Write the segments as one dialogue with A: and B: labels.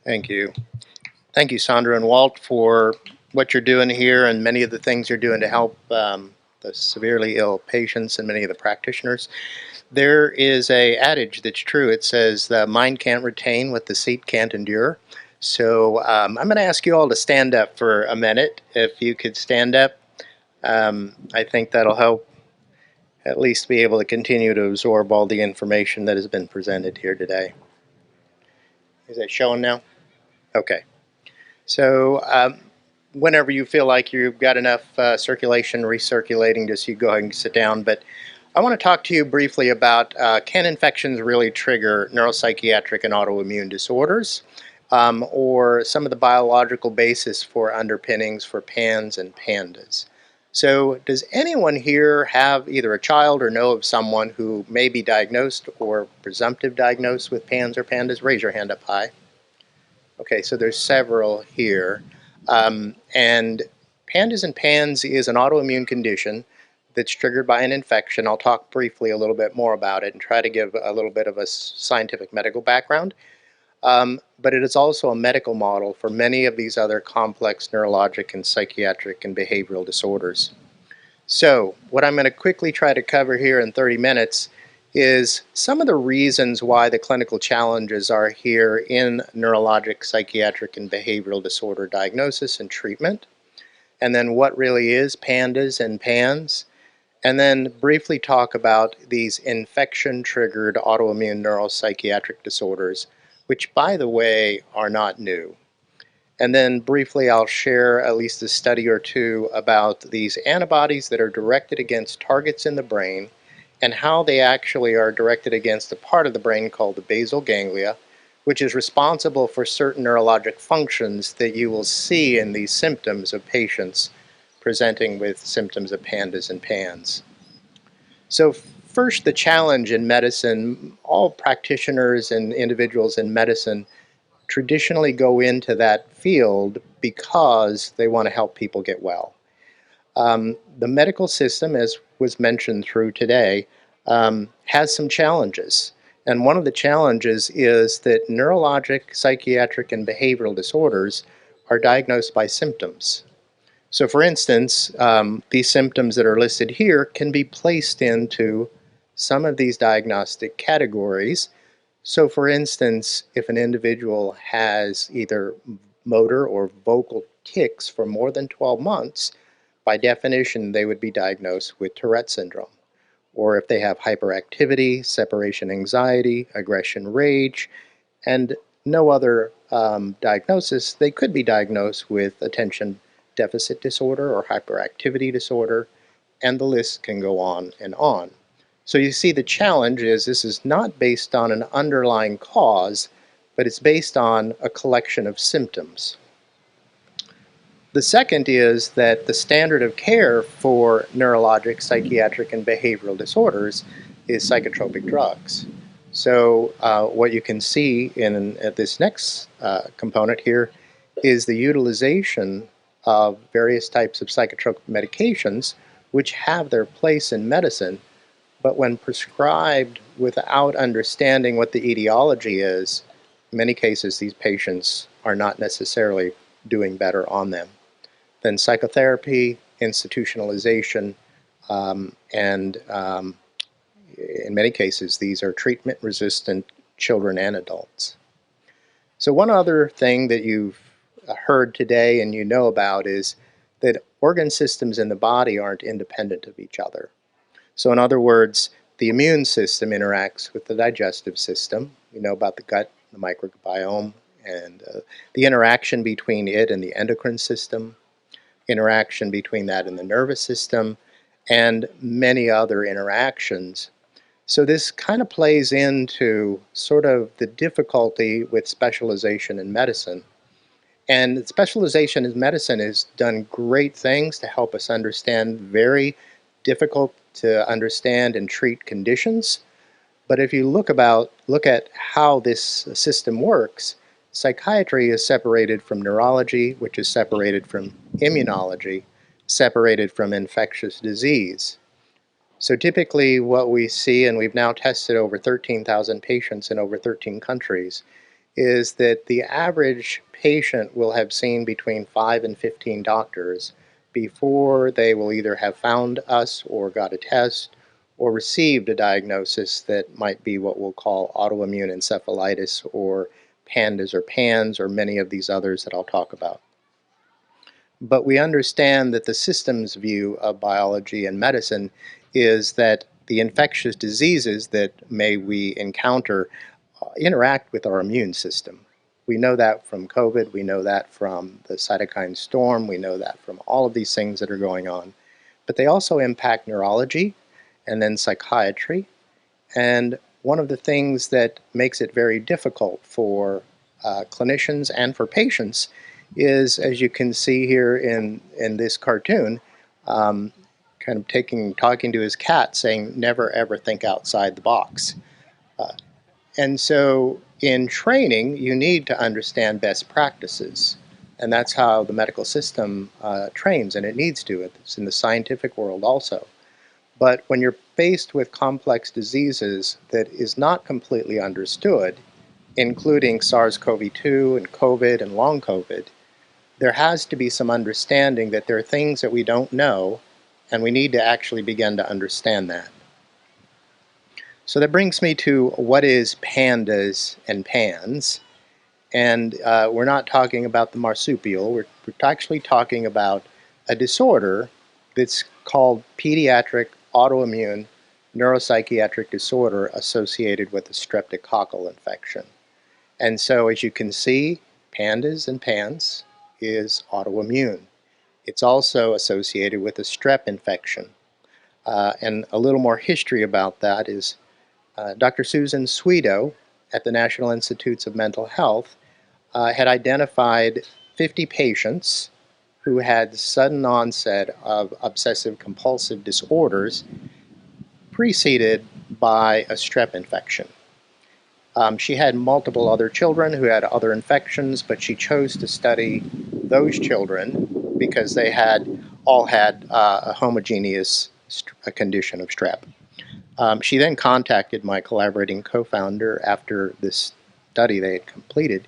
A: Thank you. Thank you, Sandra and Walt, for what you're doing here and many of the things you're doing to help the severely ill patients and many of the practitioners. There is a adage that's true. It says the mind can't retain what the seat can't endure. So I'm going to ask you all to stand up for a minute. If you could stand up, I think that'll help at least be able to continue to absorb all the information that has been presented here today. Is that showing now? Okay. So whenever you feel like you've got enough circulation, recirculating, just you go ahead and sit down. But I want to talk to you briefly about can infections really trigger neuropsychiatric and autoimmune disorders, or some of the biological basis for underpinnings for PANS and PANDAS. So does anyone here have either a child or know of someone who may be diagnosed or presumptive diagnosed with PANS or PANDAS? Raise your hand up high. Okay, so there's several here. And PANDAS and PANS is an autoimmune condition that's triggered by an infection. I'll talk briefly a little bit more about it and try to give a little bit of a scientific medical background. But it is also a medical model for many of these other complex neurologic and psychiatric and behavioral disorders. So what I'm going to quickly try to cover here in 30 minutes is some of the reasons why the clinical challenges are here in neurologic, psychiatric, and behavioral disorder diagnosis and treatment, and then what really is PANDAS and PANS, and then briefly talk about these infection-triggered autoimmune neuropsychiatric disorders, which, by the way, are not new. And then briefly I'll share at least a study or two about these antibodies that are directed against targets in the brain and how they actually are directed against a part of the brain called the basal ganglia, which is responsible for certain neurologic functions that you will see in these symptoms of patients presenting with symptoms of PANDAS and PANS. So first, the challenge in medicine, all practitioners and individuals in medicine traditionally go into that field because they want to help people get well. The medical system, as was mentioned through today, has some challenges. And one of the challenges is that neurologic, psychiatric, and behavioral disorders are diagnosed by symptoms. So for instance, these symptoms that are listed here can be placed into some of these diagnostic categories. So for instance, if an individual has either motor or vocal tics for more than 12 months, by definition, they would be diagnosed with Tourette syndrome. Or if they have hyperactivity, separation anxiety, aggression, rage, and no other diagnosis, they could be diagnosed with attention deficit disorder or hyperactivity disorder, and the list can go on and on. So you see the challenge is this is not based on an underlying cause, but it's based on a collection of symptoms. The second is that the standard of care for neurologic, psychiatric, and behavioral disorders is psychotropic drugs. So what you can see in this next component here is the utilization of various types of psychotropic medications which have their place in medicine, but when prescribed without understanding what the etiology is, in many cases these patients are not necessarily doing better on them. Then psychotherapy, institutionalization, and in many cases these are treatment-resistant children and adults. So one other thing that you've heard today and you know about is that organ systems in the body aren't independent of each other. So in other words, the immune system interacts with the digestive system. We know about the gut, the microbiome, and the interaction between it and the endocrine system, interaction between that and the nervous system, and many other interactions. So this kind of plays into sort of the difficulty with specialization in medicine. And specialization in medicine has done great things to help us understand very difficult to understand and treat conditions. But if you look at how this system works, psychiatry is separated from neurology, which is separated from immunology, separated from infectious disease. So typically what we see, and we've now tested over 13,000 patients in over 13 countries, is that the average patient will have seen between 5 and 15 doctors before they will either have found us or got a test or received a diagnosis that might be what we'll call autoimmune encephalitis or PANDAS or PANS or many of these others that I'll talk about. But we understand that the systems view of biology and medicine is that the infectious diseases that we encounter interact with our immune system. We know that from COVID, we know that from the cytokine storm, we know that from all of these things that are going on. But they also impact neurology and then psychiatry. And one of the things that makes it very difficult for clinicians and for patients is, as you can see here in this cartoon, kind of talking to his cat, saying, "Never ever think outside the box." And so in training, you need to understand best practices. And that's how the medical system trains, and it needs to. It's in the scientific world also. But when you're faced with complex diseases that is not completely understood, including SARS-CoV-2 and COVID and long COVID, there has to be some understanding that there are things that we don't know, and we need to actually begin to understand that. So that brings me to what is PANDAS and PANS. And we're not talking about the marsupial. We're actually talking about a disorder that's called pediatric autoimmune neuropsychiatric disorder associated with a streptococcal infection. And so as you can see, PANDAS and PANS is autoimmune. It's also associated with a strep infection. And a little more history about that is Dr. Susan Swedo at the National Institutes of Mental Health had identified 50 patients who had sudden onset of obsessive compulsive disorders preceded by a strep infection. She had multiple other children who had other infections, but she chose to study those children because they all had a homogeneous condition of strep. She then contacted my collaborating co-founder after this study they had completed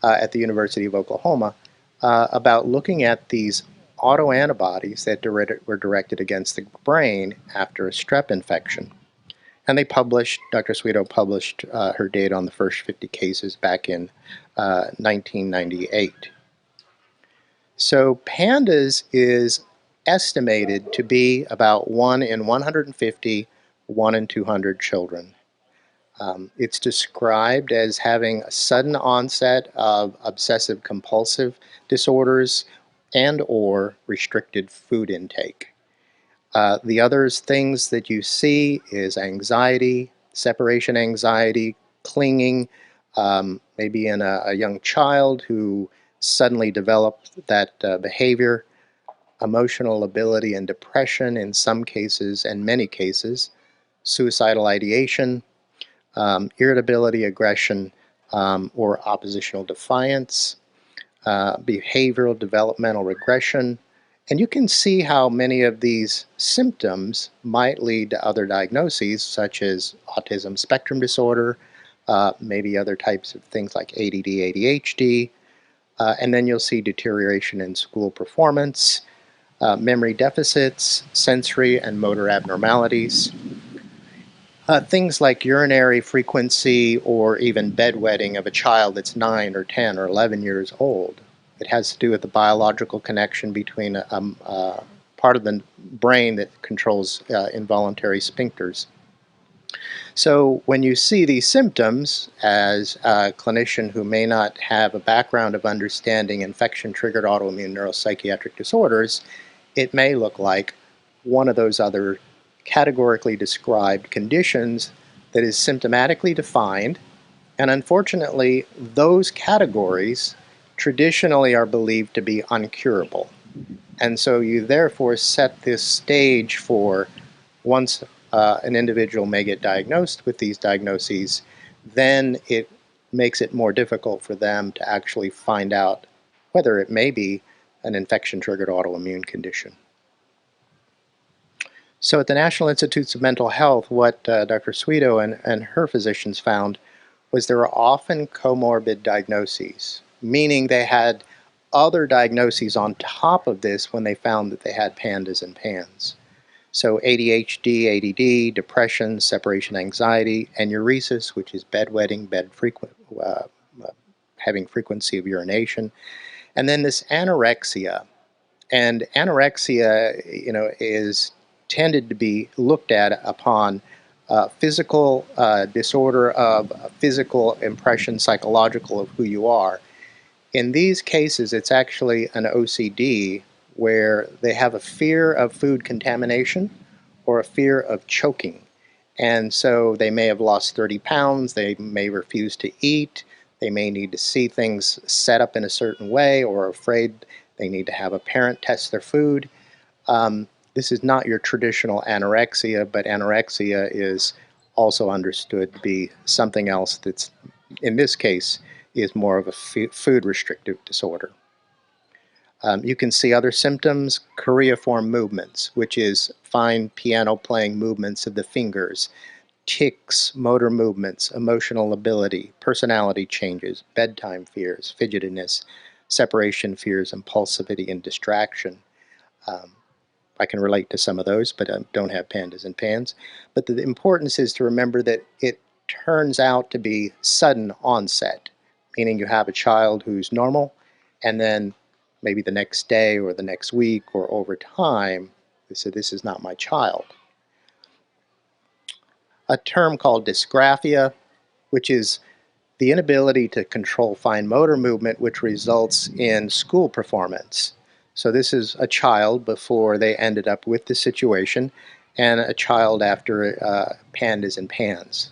A: at the University of Oklahoma about looking at these autoantibodies that were directed against the brain after a strep infection. And they published, Dr. Swedo published her data on the first 50 cases back in 1998. So PANDAS is estimated to be about 1 in 150, 1 in 200 children. It's described as having a sudden onset of obsessive compulsive disorders and or restricted food intake. The other things that you see is anxiety, separation anxiety, clinging, maybe in a young child who suddenly developed that behavior, emotional lability and depression in some cases and many cases, suicidal ideation, irritability, aggression, or oppositional defiance, behavioral developmental regression. And you can see how many of these symptoms might lead to other diagnoses, such as autism spectrum disorder, maybe other types of things like ADD, ADHD, and then you'll see deterioration in school performance, memory deficits, sensory and motor abnormalities, things like urinary frequency or even bedwetting of a child that's 9 or 10 or 11 years old. It has to do with the biological connection between a part of the brain that controls involuntary sphincters. So when you see these symptoms as a clinician who may not have a background of understanding infection-triggered autoimmune neuropsychiatric disorders, it may look like one of those other categorically described conditions that is symptomatically defined, and unfortunately those categories traditionally are believed to be uncurable. And so you therefore set this stage for once an individual may get diagnosed with these diagnoses, then it makes it more difficult for them to actually find out whether it may be an infection-triggered autoimmune condition. So at the National Institutes of Mental Health, what Dr. Swedo and her physicians found was there were often comorbid diagnoses, meaning they had other diagnoses on top of this when they found that they had pandas and PANS. So ADHD, ADD, depression, separation anxiety, enuresis, which is bedwetting, having frequency of urination, and then this anorexia. And anorexia, is tended to be looked at upon physical disorder of physical impression, psychological of who you are. In these cases, it's actually an OCD where they have a fear of food contamination or a fear of choking. And so they may have lost 30 pounds, they may refuse to eat, they may need to see things set up in a certain way or are afraid they need to have a parent test their food. This is not your traditional anorexia, but anorexia is also understood to be something else that's, in this case, is more of a food restrictive disorder. You can see other symptoms, choreiform movements, which is fine piano playing movements of the fingers, tics, motor movements, emotional ability, personality changes, bedtime fears, fidgetiness, separation fears, impulsivity, and distraction. I can relate to some of those, but I don't have pandas and PANS. But the importance is to remember that it turns out to be sudden onset, meaning you have a child who's normal, and then maybe the next day or the next week or over time, they say, this is not my child. A term called dysgraphia, which is the inability to control fine motor movement, which results in school performance. So this is a child before they ended up with the situation, and a child after pandas and PANS.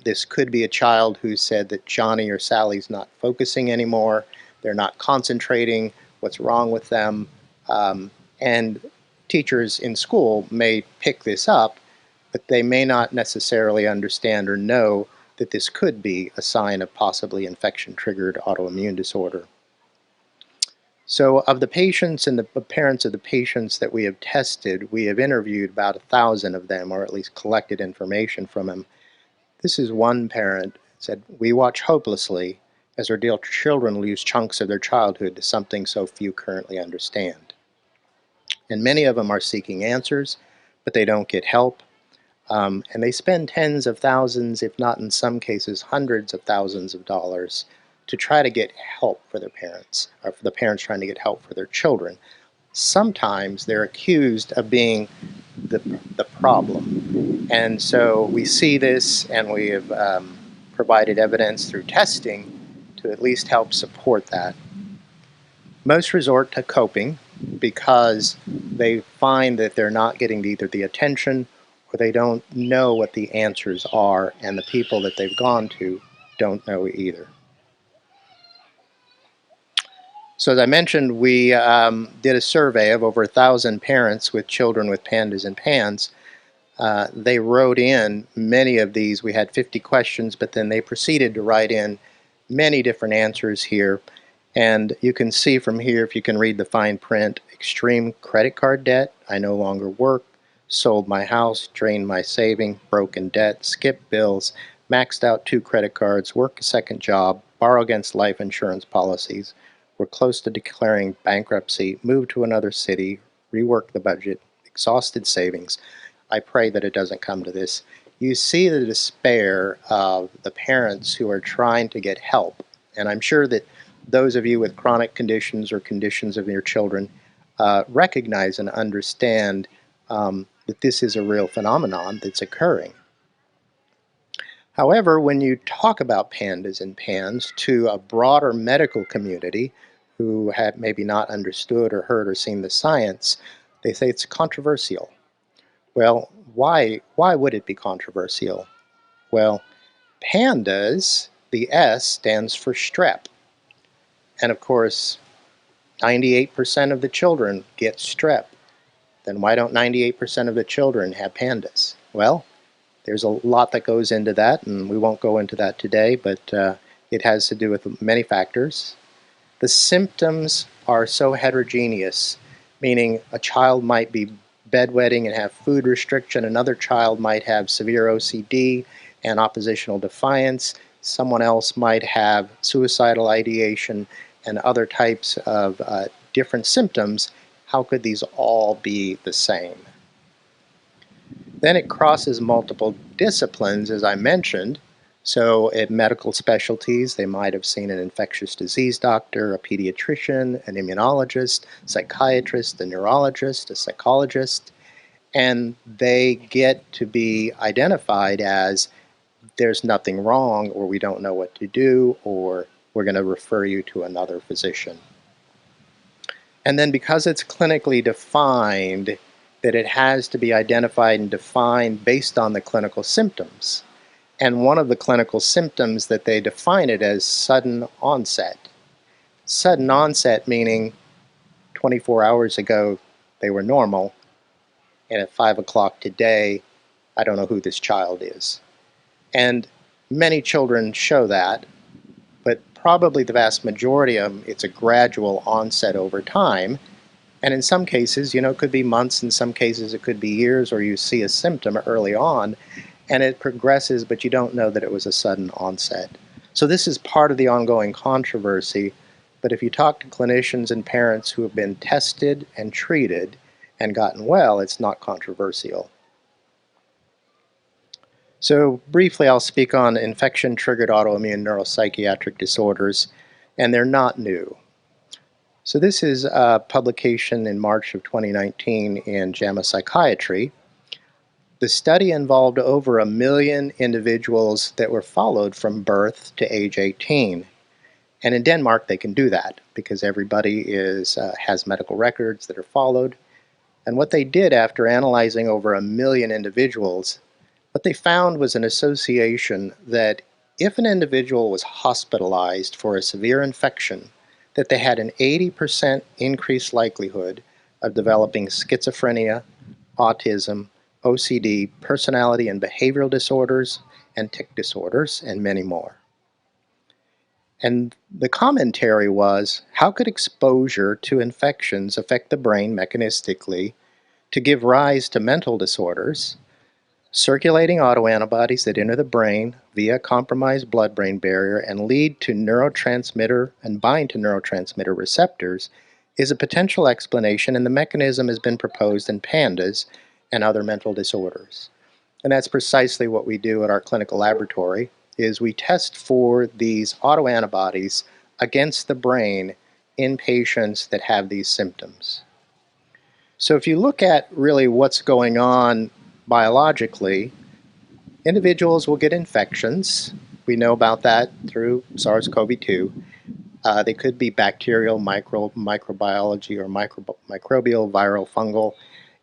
A: This could be a child who said that Johnny or Sally's not focusing anymore, they're not concentrating, what's wrong with them, and teachers in school may pick this up, but they may not necessarily understand or know that this could be a sign of possibly infection-triggered autoimmune disorder. So of the patients and the parents of the patients that we have tested, we have interviewed about 1,000 of them, or at least collected information from them. This is one parent said, "We watch hopelessly as our dear children lose chunks of their childhood to something so few currently understand." And many of them are seeking answers, but they don't get help. And they spend tens of thousands, if not in some cases hundreds of thousands of dollars to try to get help for their parents, or for the parents trying to get help for their children. Sometimes they're accused of being the problem. And so we see this, and we have provided evidence through testing to at least help support that. Most resort to coping because they find that they're not getting either the attention or they don't know what the answers are, and the people that they've gone to don't know either. So as I mentioned, we did a survey of over 1,000 parents with children with pandas and PANS. They wrote in many of these. We had 50 questions, but then they proceeded to write in many different answers here. And you can see from here, if you can read the fine print, extreme credit card debt, I no longer work, sold my house, drained my saving, broken debt, skipped bills, maxed out 2 credit cards, work a second job, borrow against life insurance policies, we're close to declaring bankruptcy, moved to another city, rework the budget, exhausted savings. I pray that it doesn't come to this. You see the despair of the parents who are trying to get help. And I'm sure that those of you with chronic conditions or conditions of your children recognize and understand that this is a real phenomenon that's occurring. However, when you talk about pandas and PANS to a broader medical community who have maybe not understood or heard or seen the science, they say it's controversial. Well, why would it be controversial? Well, pandas, the S stands for strep. And of course, 98% of the children get strep. Then why don't 98% of the children have pandas? Well, there's a lot that goes into that, and we won't go into that today, but it has to do with many factors. The symptoms are so heterogeneous, meaning a child might be bedwetting and have food restriction, another child might have severe OCD and oppositional defiance, someone else might have suicidal ideation and other types of different symptoms. How could these all be the same? Then it crosses multiple disciplines, as I mentioned. So at medical specialties, they might have seen an infectious disease doctor, a pediatrician, an immunologist, psychiatrist, a neurologist, a psychologist, and they get to be identified as there's nothing wrong, or we don't know what to do, or we're going to refer you to another physician. And then because it's clinically defined, that it has to be identified and defined based on the clinical symptoms. And one of the clinical symptoms that they define it as sudden onset. Sudden onset meaning 24 hours ago they were normal, and at 5 o'clock today, I don't know who this child is. And many children show that, but probably the vast majority of them, it's a gradual onset over time. And in some cases, it could be months, in some cases it could be years, or you see a symptom early on, and it progresses, but you don't know that it was a sudden onset. So this is part of the ongoing controversy, but if you talk to clinicians and parents who have been tested and treated and gotten well, it's not controversial. So briefly, I'll speak on infection-triggered autoimmune neuropsychiatric disorders, and they're not new. So this is a publication in March of 2019 in JAMA Psychiatry. The study involved over 1 million individuals that were followed from birth to age 18. And in Denmark, they can do that because everybody has medical records that are followed. And what they did after analyzing over 1 million individuals, what they found was an association that if an individual was hospitalized for a severe infection, that they had an 80% increased likelihood of developing schizophrenia, autism, OCD, personality and behavioral disorders, and tic disorders, and many more. And the commentary was, how could exposure to infections affect the brain mechanistically to give rise to mental disorders, circulating autoantibodies that enter the brain via compromised blood-brain barrier and lead to neurotransmitter and bind to neurotransmitter receptors is a potential explanation, and the mechanism has been proposed in pandas and other mental disorders. And that's precisely what we do at our clinical laboratory, is we test for these autoantibodies against the brain in patients that have these symptoms. So if you look at really what's going on biologically, individuals will get infections. We know about that through SARS-CoV-2. They could be bacterial, microbiology, or microbial, viral, fungal.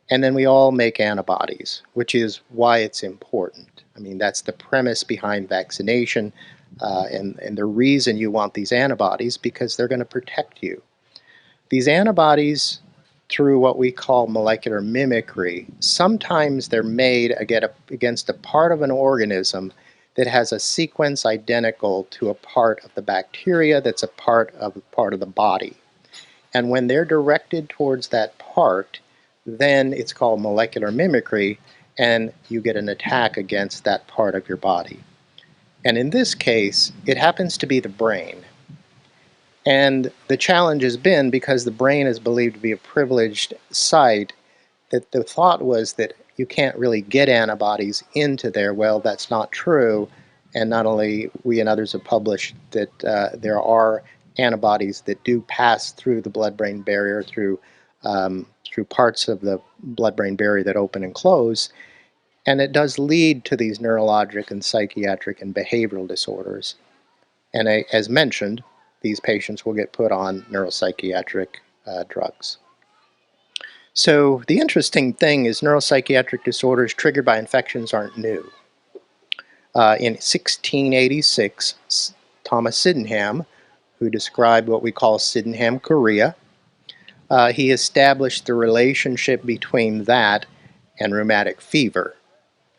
A: And then we all make antibodies, which is why it's important. I mean, that's the premise behind vaccination, and the reason you want these antibodies, because they're going to protect you. These antibodies, through what we call molecular mimicry, sometimes they're made against a part of an organism that has a sequence identical to a part of the bacteria that's a part of the body. And when they're directed towards that part, then it's called molecular mimicry, and you get an attack against that part of your body. And in this case, it happens to be the brain. And the challenge has been, because the brain is believed to be a privileged site, that the thought was that you can't really get antibodies into there. Well, that's not true. And not only we and others have published that there are antibodies that do pass through the blood-brain barrier, through parts of the blood-brain barrier that open and close, and it does lead to these neurologic and psychiatric and behavioral disorders. And as mentioned, these patients will get put on neuropsychiatric drugs. So the interesting thing is neuropsychiatric disorders triggered by infections aren't new. In 1686, Thomas Sydenham, who described what we call Sydenham chorea, he established the relationship between that and rheumatic fever.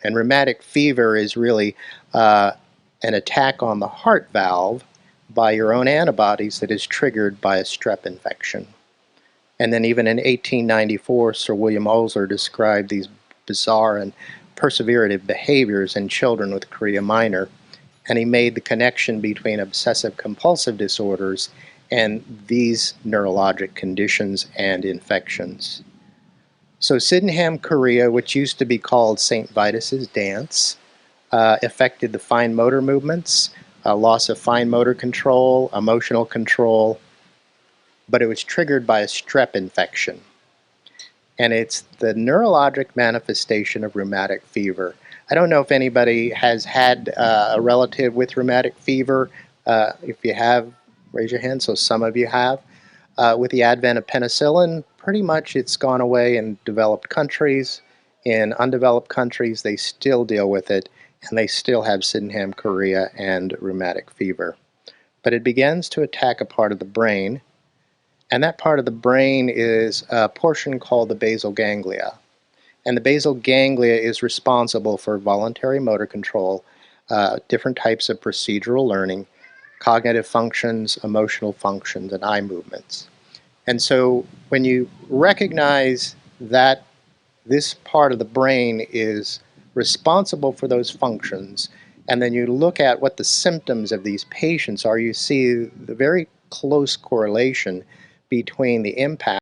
A: And rheumatic fever is really an attack on the heart valve by your own antibodies that is triggered by a strep infection. And then even in 1894, Sir William Osler described these bizarre and perseverative behaviors in children with chorea minor. and he made the connection between obsessive compulsive disorders and these neurologic conditions and infections. So Sydenham chorea, which used to be called St. Vitus's dance, affected the fine motor movements, loss of fine motor control, emotional control, but it was triggered by a strep infection. And it's the neurologic manifestation of rheumatic fever. I don't know if anybody has had a relative with rheumatic fever. If you have, raise your hand, so some of you have. With the advent of penicillin, pretty much it's gone away in developed countries. In undeveloped countries, they still deal with it, and they still have Sydenham chorea and rheumatic fever. But it begins to attack a part of the brain, and that part of the brain is a portion called the basal ganglia. And the basal ganglia is responsible for voluntary motor control, different types of procedural learning, cognitive functions, emotional functions, and eye movements. And so when you recognize that this part of the brain is responsible for those functions, and then you look at what the symptoms of these patients are, you see the very close correlation between the impact